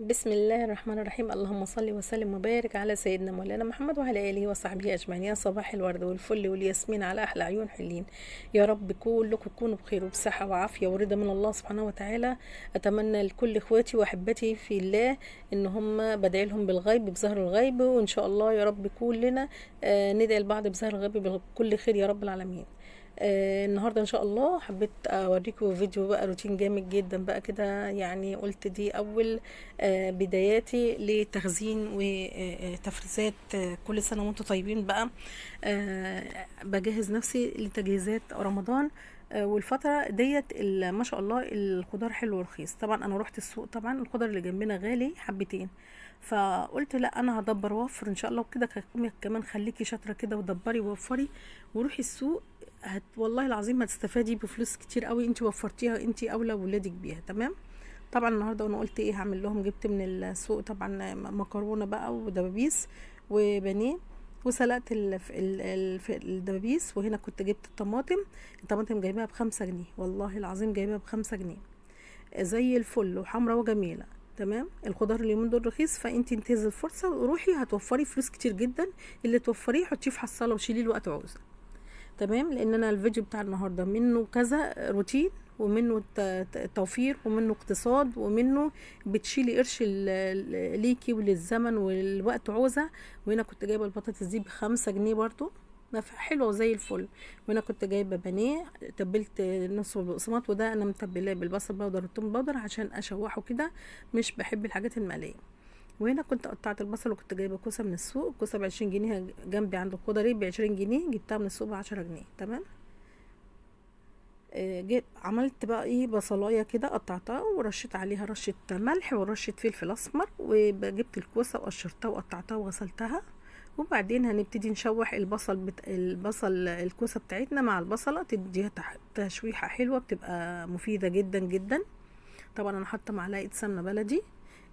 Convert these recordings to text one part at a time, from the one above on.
بسم الله الرحمن الرحيم. اللهم صل وسلم وبارك على سيدنا مولانا محمد وعلى اله وصحبه اجمعين. يا صباح الورد والفل والياسمين على احلى عيون حلين. يا رب كلكم تكونوا بخير وبصحه وعافيه ورضا من الله سبحانه وتعالى. اتمنى لكل اخواتي واحبتي في الله ان هم بدعي لهم بالغيب بظهر الغيب، وان شاء الله يا رب كلنا ندعي لبعض بظهر الغيب بكل خير يا رب العالمين. النهارده ان شاء الله حبيت اوريكم فيديو بقى روتين جامد جدا بقى كده. يعني قلت دي اول بداياتي لتخزين وتفريزات. كل سنه وانتم طيبين بقى. بجهز نفسي لتجهيزات رمضان. والفتره ديت ما شاء الله الخضار حلو ورخيص. طبعا انا رحت السوق، طبعا الخضار اللي جنبنا غالي حبتين، فقلت لا انا هدبر واوفر ان شاء الله وكده. كمان خليكي شاطره كده ودبري ووفري وروحي السوق. والله العظيم هتستفادي بفلوس كتير قوي انت وفرتيها، انت اولى ولادك بيها. تمام. طبعا النهارده انا قلت ايه هعمل لهم، جبت من السوق طبعا مكرونه بقى ودبابيس وبانيه، وسلقت الدبابيس. وهنا كنت جبت الطماطم جايباها ب5 جنيه، والله العظيم جايباها ب5 جنيه زي الفل وحمرا وجميله. تمام. الخضار اليومين دول رخيص، فانت انتهزي الفرصه وروحي هتوفري فلوس كتير جدا. اللي توفريه حطيه في حصاله وشيليه الوقت عوزه. تمام. لان انا الفيديو بتاع النهارده منه كذا روتين، ومنه توفير، ومنه اقتصاد، ومنه بتشيلي قرش ليكي وللزمن والوقت عوزة. وهنا كنت جايبه البطاطس دي ب5 جنيه برضو، حلوه وزي الفل. وهنا كنت جايبه بانيه تبلت نص بالبقسماط، وده انا متبلاه بالبصل باودر والثوم باودر عشان اشوحه كده، مش بحب الحاجات المقليه. وهنا كنت قطعت البصل، وكنت جايبه كوسه من السوق، كوسه ب20 جنيه. جنبي عند الخضري ب20 جنيه، جبتها من السوق ب10 جنيه. تمام. جيت عملت بقى ايه بصلايه كده، قطعتها ورشيت عليها رشه ملح ورشه فلفل اسمر، وجبت الكوسه وقشرتها وقطعتها وغسلتها. وبعدين هنبتدي نشوح البصل الكوسه بتاعتنا مع البصله، تديها تشويحه حلوه، بتبقى مفيده جدا جدا. طبعا انا حاطه معلقه سمنه بلدي.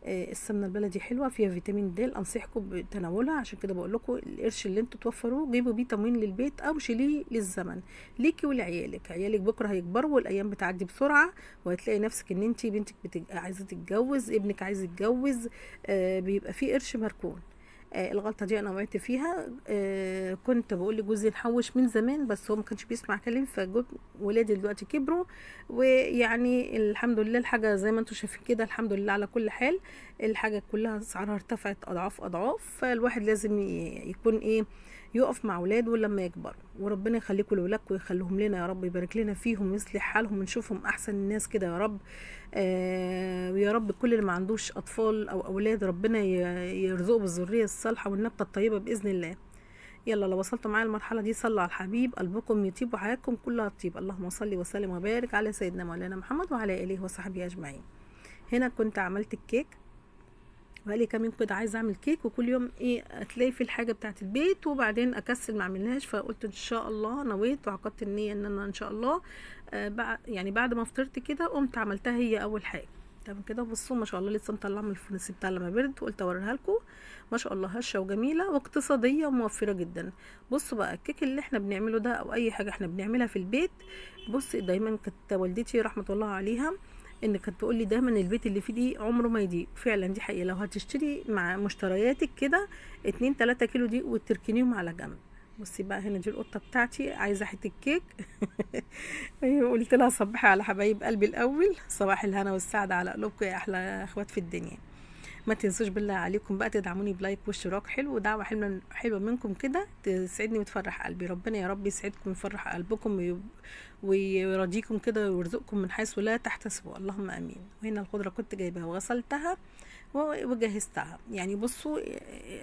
السمنه البلدي حلوه، فيها فيتامين د، انصحكم بتناولها. عشان كده بقول لكم القرش اللي انتوا توفروه جيبوا بيه تموين للبيت او شيليه للزمن ليكي ولعيالك. عيالك بكره هيكبروا والايام بتعدي بسرعه، وهتلاقي نفسك ان انت بنتك عايزه تتجوز، ابنك عايز يتجوز. بيبقى فيه قرش مركون. الغلطه دي انا وقعت فيها. كنت بقول لجوزي نحوش من زمان، بس هو ما كانش بيسمع كلامي. فجوت ولادي دلوقتي كبروا، ويعني الحمد لله الحاجه زي ما انتم شايفين كده، الحمد لله على كل حال. الحاجه كلها اسعارها ارتفعت اضعاف اضعاف، فالواحد لازم يكون ايه، يقف مع اولاده لما يكبروا. وربنا يخليكم لاولادكم ويخليهم لنا يا رب، يبارك لنا فيهم ويصلح حالهم ونشوفهم احسن الناس كده يا رب. ويا رب كل اللي ما عندوش اطفال او اولاد ربنا يرزقه بالذريه الصالحه والنبته الطيبه باذن الله. يلا لو وصلتوا معايا المرحله دي صلوا على الحبيب، قلبكم يطيب وحياتكم كلها تطيب. اللهم صل وسلم وبارك على سيدنا مولانا محمد وعلى اله وصحبه اجمعين. هنا كنت عملت الكيك، بقالي كام يوم كده عايزه اعمل كيك، وكل يوم ايه هتلاقي في الحاجه بتاعت البيت وبعدين اكسل ما اعملهاش. فقلت ان شاء الله، نويت وعقدت النيه ان انا ان شاء الله بعد ما فطرت كده قمت عملتها هي اول حاجه. تمام كده. بصوا ما شاء الله لسه مطلعه من الفرن بتاع لما برد، قلت اوريها لكم. ما شاء الله هشه وجميله واقتصاديه وموفره جدا. بصوا بقى الكيك اللي احنا بنعمله ده او اي حاجه احنا بنعملها في البيت. بص دايما كانت والدتي رحمه الله عليها ان كانت تقول لي دايما البيت اللي فيه دي عمره ما يضيق. فعلا دي حقيقه. لو هتشتري مع مشترياتك كده 2-3 كيلو دي وتركنيهم على جنب. بصي بقى هنا دي القطه بتاعتي عايزه حته كيك. قلت لها صبحي على حبايب قلبي الاول، صباح الهنا والسعاده على قلوبكم يا احلى اخوات في الدنيا. ما تنسوش بالله عليكم بقى تدعموني بلايك واشتراك حلو، ودعوه حلوه حلوه منكم كده تسعدني وتفرح قلبي. ربنا يا رب يسعدكم ويفرح قلبكم ويرضيكم كده ويرزقكم من حيث لا تحتسبوا، اللهم امين. وهنا الخضره كنت جايباها وغسلتها وجهزتها. يعني بصوا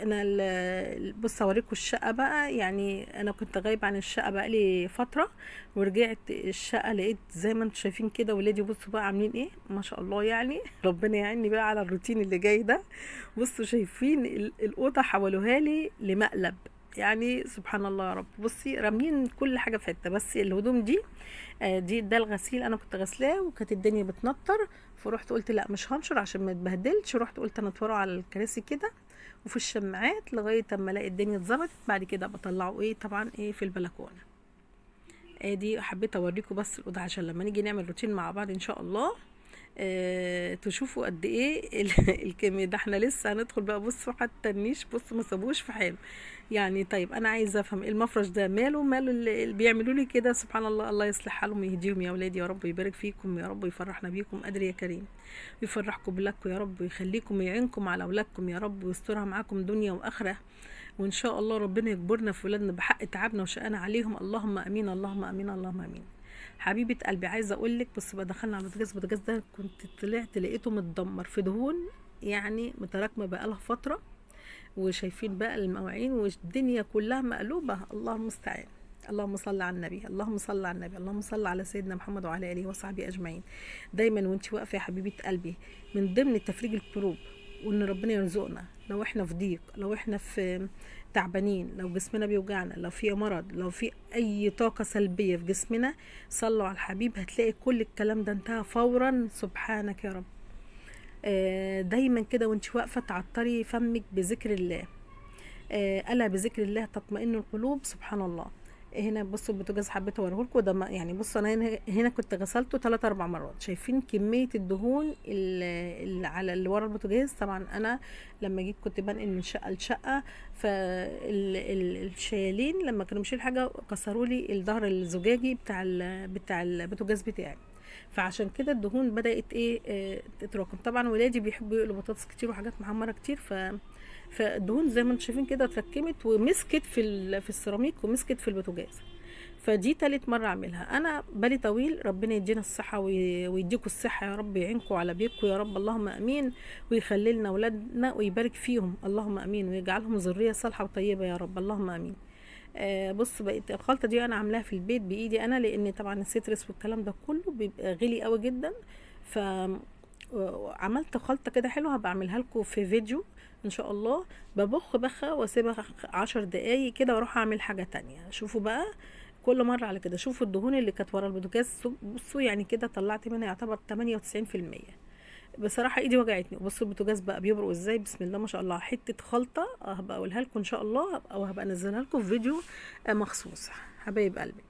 انا بص اوريكم الشقه بقى. يعني انا كنت غايبه عن الشقه بقى لي فتره، ورجعت الشقه لقيت زي ما انتم شايفين كده. ولادي بصوا بقى عاملين ايه، ما شاء الله يعني. ربنا يعيني بقى على الروتين اللي جاي ده. بصوا شايفين الاوضه حولوها لي لمقلب. يعني سبحان الله يا رب. بصي رامين كل حاجه في حته، بس الهدوم دي ده الغسيل انا كنت غسلاه وكانت الدنيا بتنطر. فرحت قلت لا مش هنشر عشان ما اتبهدلش. رحت قلت انا اتفرج على الكراسي كده وفي الشماعات لغايه اما الاقي الدنيا اتظبطت. بعد كده بطلعه ايه طبعا ايه في البلكونه. دي حبيت اوريكم بس الاوضه عشان لما نيجي نعمل روتين مع بعض ان شاء الله تشوفوا قد ايه الكمية ده. احنا لسه هندخل بقى. بصوا حتى النيش، بصوا ما سابوش في حاله يعني. طيب انا عايزه افهم المفرش ده ماله اللي بيعملوا لي كده؟ سبحان الله، الله يصلح حالهم ويهديهم يا اولادي يا رب، ويبارك فيكم يا رب، ويفرحنا بيكم. قادر يا كريم ويفرحكم بلادكم يا رب، ويخليكم ويعينكم على اولادكم يا رب، ويسترها معاكم دنيا واخره. وان شاء الله ربنا يجبرنا في ولادنا بحق تعبنا وشقانا عليهم. اللهم امين، اللهم امين، اللهم امين. حبيبه قلبي، عايزه اقول لك بس بقى دخلنا على البوتاجاز ده كنت طلعت لقيته متدمر في دهون يعني متراكمه بقالها فتره، وشايفين بقى المواعين والدنيا كلها مقلوبه. الله المستعان. اللهم صل على النبي، اللهم صل على النبي، اللهم صل على سيدنا محمد وعلى اله وصحبه اجمعين. دايما وانت واقفه يا حبيبه قلبي من ضمن تفريج الكروب وان ربنا يرزقنا لو احنا في ضيق، لو احنا في تعبانين، لو جسمنا بيوجعنا، لو في مرض، لو في اي طاقه سلبيه في جسمنا، صلوا على الحبيب هتلاقي كل الكلام ده انتهى فورا. سبحانك يا رب. دايما كده وانت واقفه تعطري فمك بذكر الله. الا بذكر الله تطمئن القلوب. سبحان الله. هنا بصوا البوتاجاز حبيت اوريه لكم ده يعني. بصوا انا هنا كنت غسلته 3 4 مرات. شايفين كميه الدهون اللي على اللي ورا البوتاجاز؟ طبعا انا لما جيت كنت بنقل من شقه لشقه، فالشيالين لما كانوا بيشيلوا حاجه كسروا لي الظهر الزجاجي بتاع البوتاجاز بتاعي، فعشان كده الدهون بدات تتراكم. طبعا ولادي بيحبوا يقلوا بطاطس كتير وحاجات محمره كتير، فالدهون زي ما انتم شايفين كده اتركمت ومسكت في السيراميك ومسكت في البوتاجاز. فدي تالت مرة اعملها. انا بالي طويل، ربنا يدينا الصحة ويديكوا الصحة يا رب، يعينكم على بيتكم يا رب، اللهم امين، ويخلي لنا اولادنا ويبارك فيهم، اللهم امين، ويجعلهم ذرية صالحة وطيبة يا رب، اللهم امين. بص بقيت الخلطة دي انا عاملاها في البيت بايدي انا، لان طبعا السيترس والكلام ده كله بيبقى غالي قوي جدا. ف عملت خلطة كده حلوة هبقى اعملها لكم في فيديو ان شاء الله. ببخ بخة واسيبها 10 دقايق كده واروح اعمل حاجة تانية. شوفوا بقى كل مرة على كده. شوفوا الدهون اللي كانت ورا البوتاجاز، بصوا يعني كده طلعت منها يعتبر 98%. بصراحة ايدي وجعتني. بصوا البوتاجاز بقى بيبرق ازاي، بسم الله ما شاء الله. حتة خلطة هبقى اقولها لكم ان شاء الله، او هبقى انزلها لكم في فيديو مخصوص حبايب قلبي.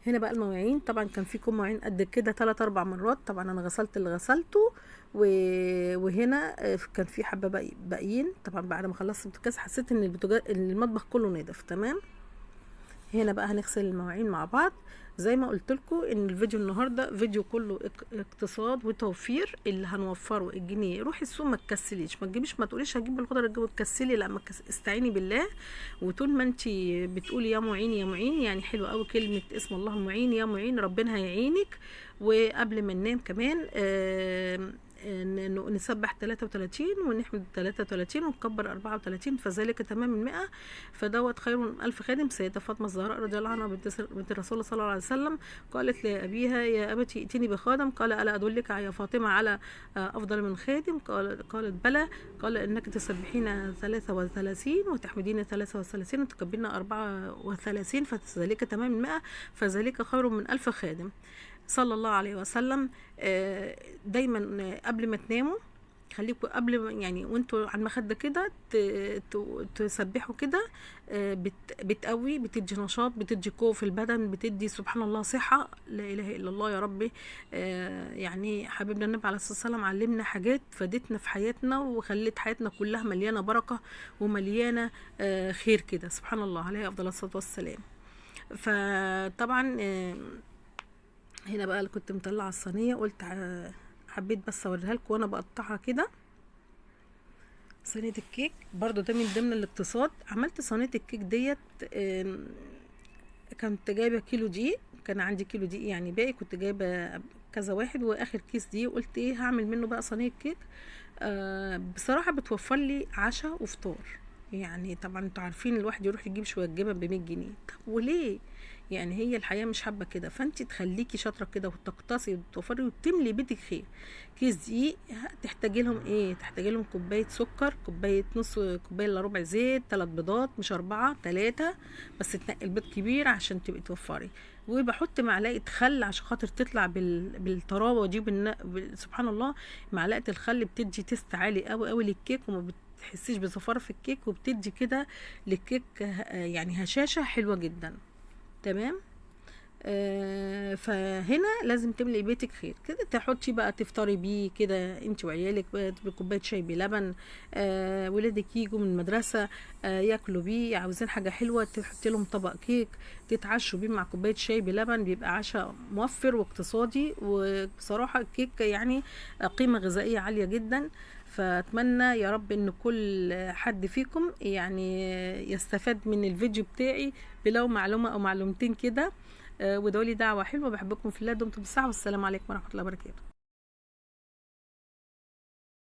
هنا بقى المواعين، طبعا كان فيكم مواعين قد كده 3 4 مرات. طبعا انا غسلت اللي غسلته وهنا كان في حبه باقيين. طبعا بعد ما خلصت البوتاجاز حسيت ان المطبخ كله نضف تمام. هنا بقى هنغسل المواعين مع بعض. زي ما قلت لكم ان الفيديو النهارده فيديو كله اقتصاد وتوفير. اللي هنوفره الجنيه. روحي السوق ما تكسليش، ما تجيبيش، ما تقوليش هجيب الخضره وتكسلي، لا استعيني بالله. وطول ما انت بتقولي يا معين يا معين، يعني حلوه قوي كلمه اسم الله المعين، يا معين ربنا هيعينك. وقبل ما ننام كمان نسبح 33 ونحمد 33 ونكبر 34، فذلك تمام 100. فدوت خير من 1000 خادم. سيدة فاطمة الزهراء رضي الله عنها بنت الرسول صلى الله عليه وسلم قالت لأبيها يا أبتي ائتني بخادم. قال ألا أدلك يا فاطمة على أفضل من خادم؟ قالت بلى. قال إنك تسبحين 33 وتحمدين 33 وتكبرين 34، فذلك تمام 100، فذلك خير من 1000 خادم صلى الله عليه وسلم. دايما قبل ما تناموا خليكم قبل يعني وانتوا على المخده كده تسبحوا كده. بتقوي، بتدي نشاط، بتدي قوه في البدن، بتدي سبحان الله صحه. لا اله الا الله يا ربي. يعني حبيبنا النبي عليه الصلاه والسلام علمنا حاجات فادتنا في حياتنا وخلت حياتنا كلها مليانه بركه ومليانه خير كده. سبحان الله عليه افضل الصلاه والسلام. فطبعا هنا بقى اللي كنت مطلعه الصينيه قلت حبيت بس اوريها لكم وانا بقطعها كده. صينيه الكيك برضو ده من ضمن الاقتصاد. عملت صينيه الكيك ديت كنت جايبه كيلو دقيق، كان عندي كيلو دقيق يعني باقي، كنت جايبه كذا واحد واخر كيس دي قلت ايه هعمل منه بقى صينيه كيك. بصراحه بتوفر لي عشاء وفطار. يعني طبعا انتوا عارفين الواحد يروح يجيب شويه جبن ب 100 جنيه، طب وليه؟ يعني هي الحياه مش حابه كده. فانت تخليكي شاطره كده وتقتصي وتوفري وتملي بيتك خير. كيس دقيق تحتاجي لهم ايه؟ تحتاجي لهم كوبايه سكر، كوبايه نص كوبايه الا ربع زيت، 3 بيضات مش 4 3، بس تنقي البيض كبير عشان تبقي توفري. وبحط معلقه خل عشان خاطر تطلع بالطراوه دي سبحان الله. معلقه الخل بتدي تيست عالي قوي قوي للكيك وما بتحسيش بزفاره في الكيك، وبتدي كده للكيك يعني هشاشه حلوه جدا تمام. فهنا لازم تملي بيتك خير كده. تحطي بقى تفطري بيه كده انت وعيالك بكوبايه شاي بلبن. ولادك يجوا من المدرسه ياكلوا بيه، عاوزين حاجه حلوه تحطي لهم طبق كيك تتعشوا بيه مع كوبايه شاي بلبن، بيبقى عشاء موفر واقتصادي. وبصراحه الكيك يعني قيمه غذائيه عاليه جدا. فاتمنى يا رب ان كل حد فيكم يعني يستفاد من الفيديو بتاعي بلو معلومه او معلومتين كده. ودعوا لي دعوه حلوه. بحبكم في الله، دمتم بالصحه والسلام عليكم ورحمه الله وبركاته.